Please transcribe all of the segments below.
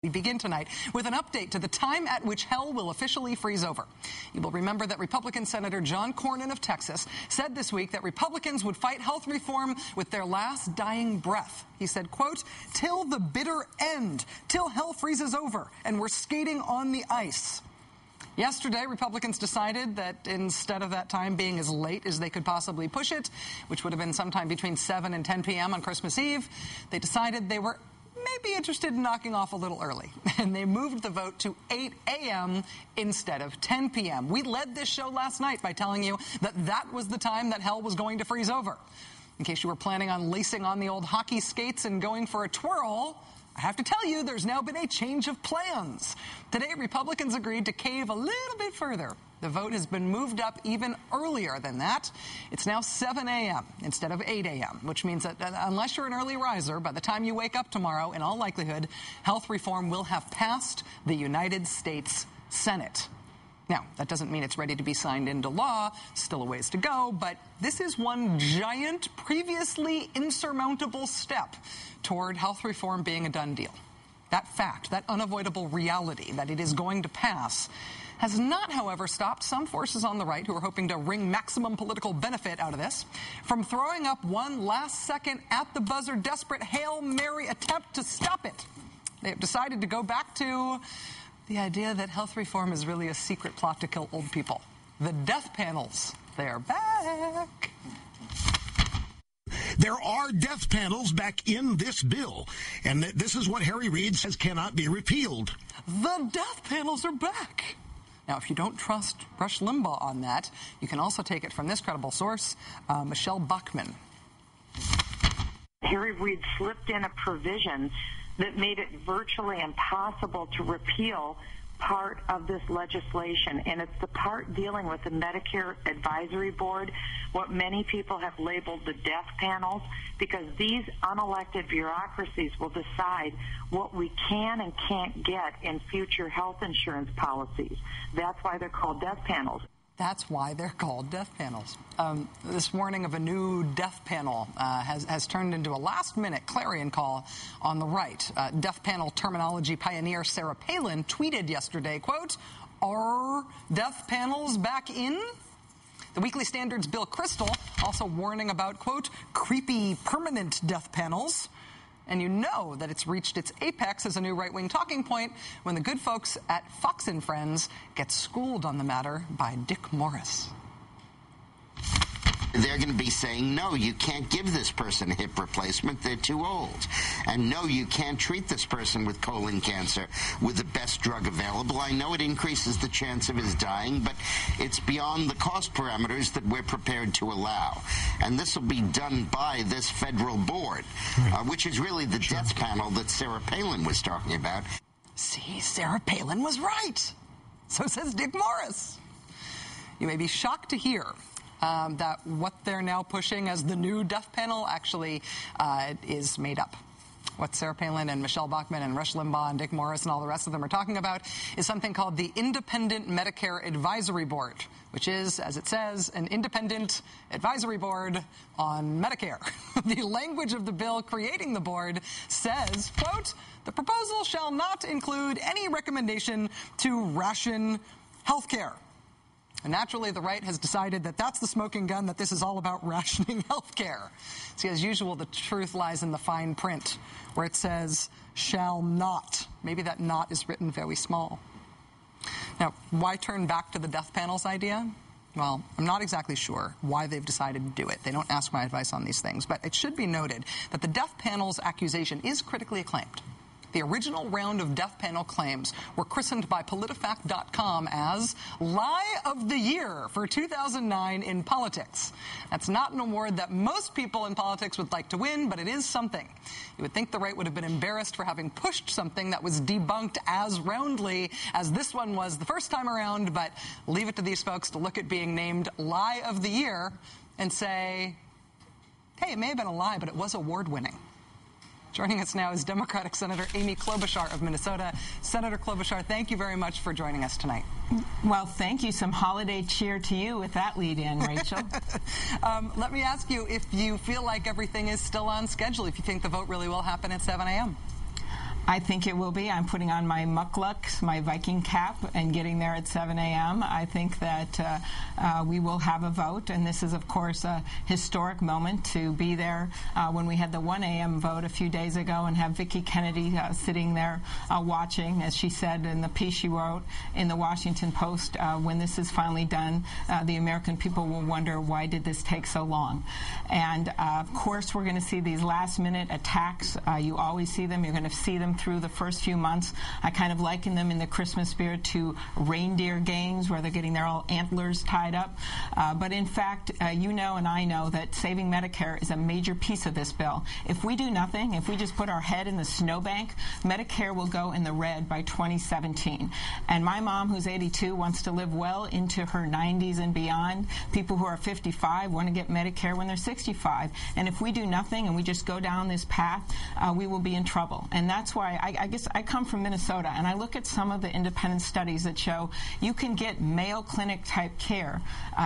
We begin tonight with an update to the time at which hell will officially freeze over. You will remember that Republican Senator John Cornyn of Texas said this week that Republicans would fight health reform with their last dying breath. He said, quote, "till the bitter end, till hell freezes over and we're skating on the ice." Yesterday, Republicans decided that instead of that time being as late as they could possibly push it, which would have been sometime between 7 and 10 p.m. on Christmas Eve, they decided they were maybe interested in knocking off a little early, and they moved the vote to 8 a.m. instead of 10 p.m. We led this show last night by telling you that that was the time that hell was going to freeze over. In case you were planning on lacing on the old hockey skates and going for a twirl, I have to tell you there's now been a change of plans. Today, Republicans agreed to cave a little bit further. The vote has been moved up even earlier than that. It's now 7 a.m. instead of 8 a.m., which means that unless you're an early riser, by the time you wake up tomorrow, in all likelihood, health reform will have passed the United States Senate. Now, that doesn't mean it's ready to be signed into law, still a ways to go, but this is one giant, previously insurmountable step toward health reform being a done deal. That fact, that unavoidable reality that it is going to pass, has not, however, stopped some forces on the right who are hoping to wring maximum political benefit out of this from throwing up one last-second, at-the-buzzer, desperate Hail Mary attempt to stop it. They have decided to go back to the idea that health reform is really a secret plot to kill old people. The death panels, they're back. There are death panels back in this bill, and this is what Harry Reid says cannot be repealed. The death panels are back. Now, if you don't trust Rush Limbaugh on that, you can also take it from this credible source, Michelle Bachmann. Harry Reid slipped in a provision that made it virtually impossible to repeal part of this legislation, and it's the part dealing with the Medicare Advisory Board, what many people have labeled the death panels, because these unelected bureaucracies will decide what we can and can't get in future health insurance policies. That's why they're called death panels. That's why they're called death panels. This warning of a new death panel has turned into a last-minute clarion call on the right. Death panel terminology pioneer Sarah Palin tweeted yesterday, quote, "Are death panels back in?" The Weekly Standard's Bill Kristol also warning about, quote, "creepy permanent death panels." And you know that it's reached its apex as a new right-wing talking point when the good folks at Fox and Friends get schooled on the matter by Dick Morris. They're going to be saying, no, you can't give this person a hip replacement. They're too old. And no, you can't treat this person with colon cancer with the best drug available. I know it increases the chance of his dying, but it's beyond the cost parameters that we're prepared to allow. And this will be done by this federal board, which is really the death panel that Sarah Palin was talking about. See, Sarah Palin was right. So says Dick Morris. You may be shocked to hear that what they're now pushing as the new death panel actually is made up. What Sarah Palin and Michelle Bachmann and Rush Limbaugh and Dick Morris and all the rest of them are talking about is something called the Independent Medicare Advisory Board, which is, as it says, an independent advisory board on Medicare. The language of the bill creating the board says, quote, "The proposal shall not include any recommendation to ration health care." And naturally, the right has decided that that's the smoking gun, that this is all about rationing health care. See, as usual, the truth lies in the fine print, where it says, shall not. Maybe that not is written very small. Now, why turn back to the death panels idea? Well, I'm not exactly sure why they've decided to do it. They don't ask my advice on these things. But it should be noted that the death panel's accusation is critically acclaimed. The original round of death panel claims were christened by PolitiFact.com as Lie of the Year for 2009 in politics. That's not an award that most people in politics would like to win, but it is something. You would think the right would have been embarrassed for having pushed something that was debunked as roundly as this one was the first time around, but leave it to these folks to look at being named Lie of the Year and say, hey, it may have been a lie, but it was award-winning. Joining us now is Democratic Senator Amy Klobuchar of Minnesota. Senator Klobuchar, thank you very much for joining us tonight. Well, thank you. Some holiday cheer to you with that lead-in, Rachel. Let me ask you if you feel like everything is still on schedule, if you think the vote really will happen at 7 a.m. I think it will be. I'm putting on my mucklucks, my Viking cap, and getting there at 7 a.m. I think that we will have a vote, and this is, of course, a historic moment to be there when we had the 1 a.m. vote a few days ago and have Vicki Kennedy sitting there watching, as she said in the piece she wrote in the Washington Post. When this is finally done, the American people will wonder, why did this take so long? And, of course, we're going to see these last-minute attacks. You always see them. You're going to see them through the first few months. I kind of liken them in the Christmas spirit to reindeer games where they're getting their all antlers tied up. But in fact, you know and I know that saving Medicare is a major piece of this bill. If we do nothing, if we just put our head in the snowbank, Medicare will go in the red by 2017. And my mom, who's 82, wants to live well into her 90s and beyond. People who are 55 want to get Medicare when they're 65. And if we do nothing and we just go down this path, we will be in trouble. And that's why I guess I come from Minnesota, and I look at some of the independent studies that show you can get Mayo Clinic type care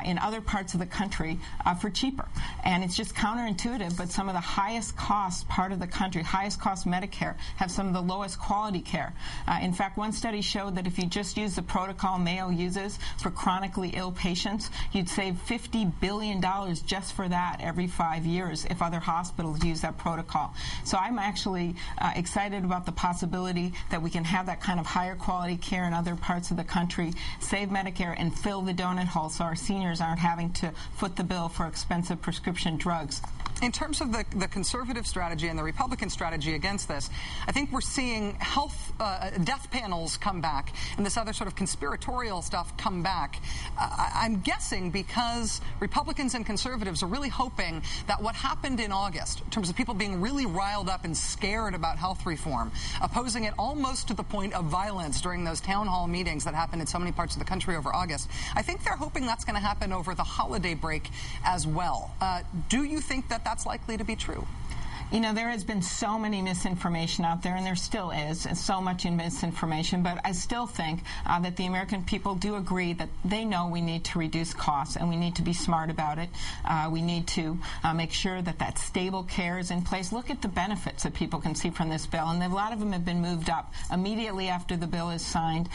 in other parts of the country for cheaper. And it's just counterintuitive, but some of the highest cost part of the country, highest cost Medicare, have some of the lowest quality care. In fact, one study showed that if you just use the protocol Mayo uses for chronically ill patients, you'd save $50 billion just for that every 5 years if other hospitals use that protocol. So I'm actually excited about the possibility that we can have that kind of higher quality care in other parts of the country, save Medicare, and fill the donut hole so our seniors aren't having to foot the bill for expensive prescription drugs. In terms of the conservative strategy and the Republican strategy against this, I think we're seeing health death panels come back and this other sort of conspiratorial stuff come back. I'm guessing because Republicans and conservatives are really hoping that what happened in August, in terms of people being really riled up and scared about health reform, opposing it almost to the point of violence during those town hall meetings that happened in so many parts of the country over August, I think they're hoping that's going to happen over the holiday break as well. Do you think that that's likely to be true? You know, there has been so many misinformation out there, and there still is, and so much in misinformation, but I still think that the American people do agree that they know we need to reduce costs, and we need to be smart about it. We need to make sure that that stable care is in place. Look at the benefits that people can see from this bill, and a lot of them have been moved up. Immediately after the bill is signed,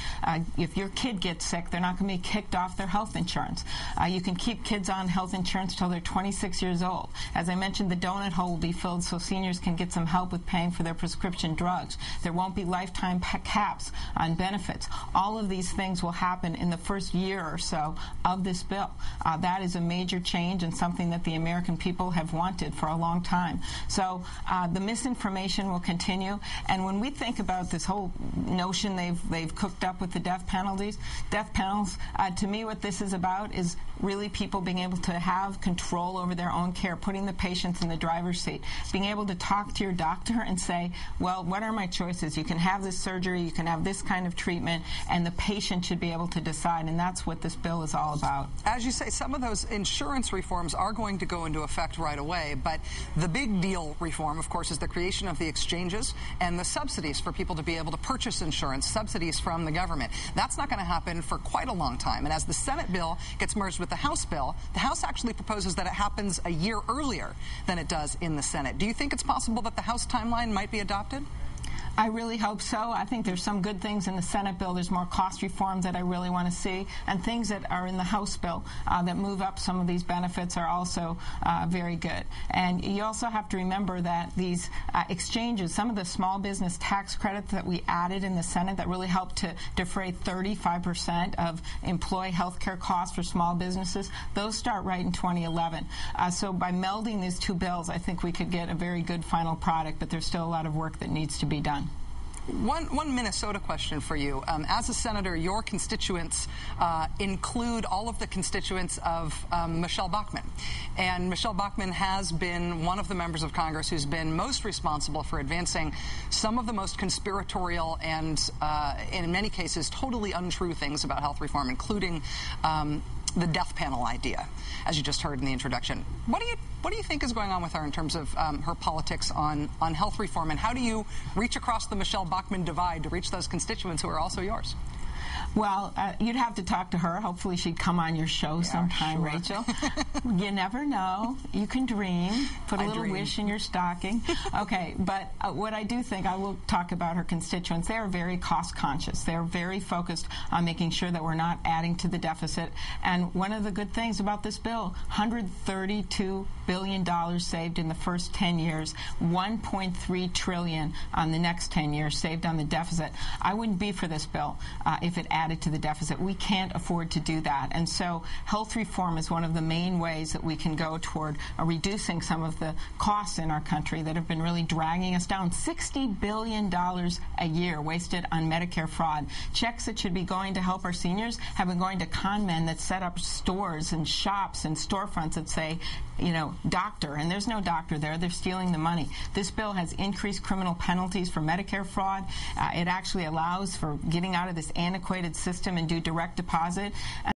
if your kid gets sick, they're not going to be kicked off their health insurance. You can keep kids on health insurance till they're 26 years old. As I mentioned, the donut hole will be filled so seniors can get some help with paying for their prescription drugs. There won't be lifetime caps on benefits. All of these things will happen in the first year or so of this bill. That is a major change and something that the American people have wanted for a long time. So the misinformation will continue. And when we think about this whole notion they've cooked up with the death panels, to me what this is about is really people being able to have control over their own care, putting the patients in the driver's seat, being able to talk to your doctor and say, well, what are my choices? You can have this surgery, you can have this kind of treatment, and the patient should be able to decide, and that's what this bill is all about. As you say, some of those insurance reforms are going to go into effect right away, but the big deal reform, of course, is the creation of the exchanges and the subsidies for people to be able to purchase insurance, subsidies from the government. That's not going to happen for quite a long time, and as the Senate bill gets merged with the House bill, the House actually proposes that it happens a year earlier than it does in the Senate. Do you think it's possible that the House timeline might be adopted? I really hope so. I think there's some good things in the Senate bill. There's more cost reforms that I really want to see, and things that are in the House bill that move up some of these benefits are also very good. And you also have to remember that these exchanges, some of the small business tax credits that we added in the Senate that really helped to defray 35% of employee health care costs for small businesses, those start right in 2011. So by melding these two bills, I think we could get a very good final product, but there's still a lot of work that needs to be done. One Minnesota question for you. As a senator, your constituents include all of the constituents of Michelle Bachmann. And Michelle Bachmann has been one of the members of Congress who's been most responsible for advancing some of the most conspiratorial and, in many cases, totally untrue things about health reform, including the death panel idea, as you just heard in the introduction. What do you think is going on with her in terms of her politics on health reform, and how do you reach across the Michelle Bachmann divide to reach those constituents who are also yours? Well, you'd have to talk to her. Hopefully she'd come on your show sometime, sure. Rachel. You never know. You can dream. Put a little wish in your stocking. Okay, but what I do think, I will talk about her constituents. They are very cost conscious. They're very focused on making sure that we're not adding to the deficit. And one of the good things about this bill, $132 billion saved in the first 10 years, $1.3 trillion on the next 10 years saved on the deficit. I wouldn't be for this bill if it added to the deficit. We can't afford to do that. And so health reform is one of the main ways that we can go toward reducing some of the costs in our country that have been really dragging us down. $60 billion a year wasted on Medicare fraud. Checks that should be going to help our seniors have been going to con men that set up stores and shops and storefronts that say, you know, doctor, and there's no doctor there. They're stealing the money. This bill has increased criminal penalties for Medicare fraud. It actually allows for getting out of this antiquated system and do direct deposit.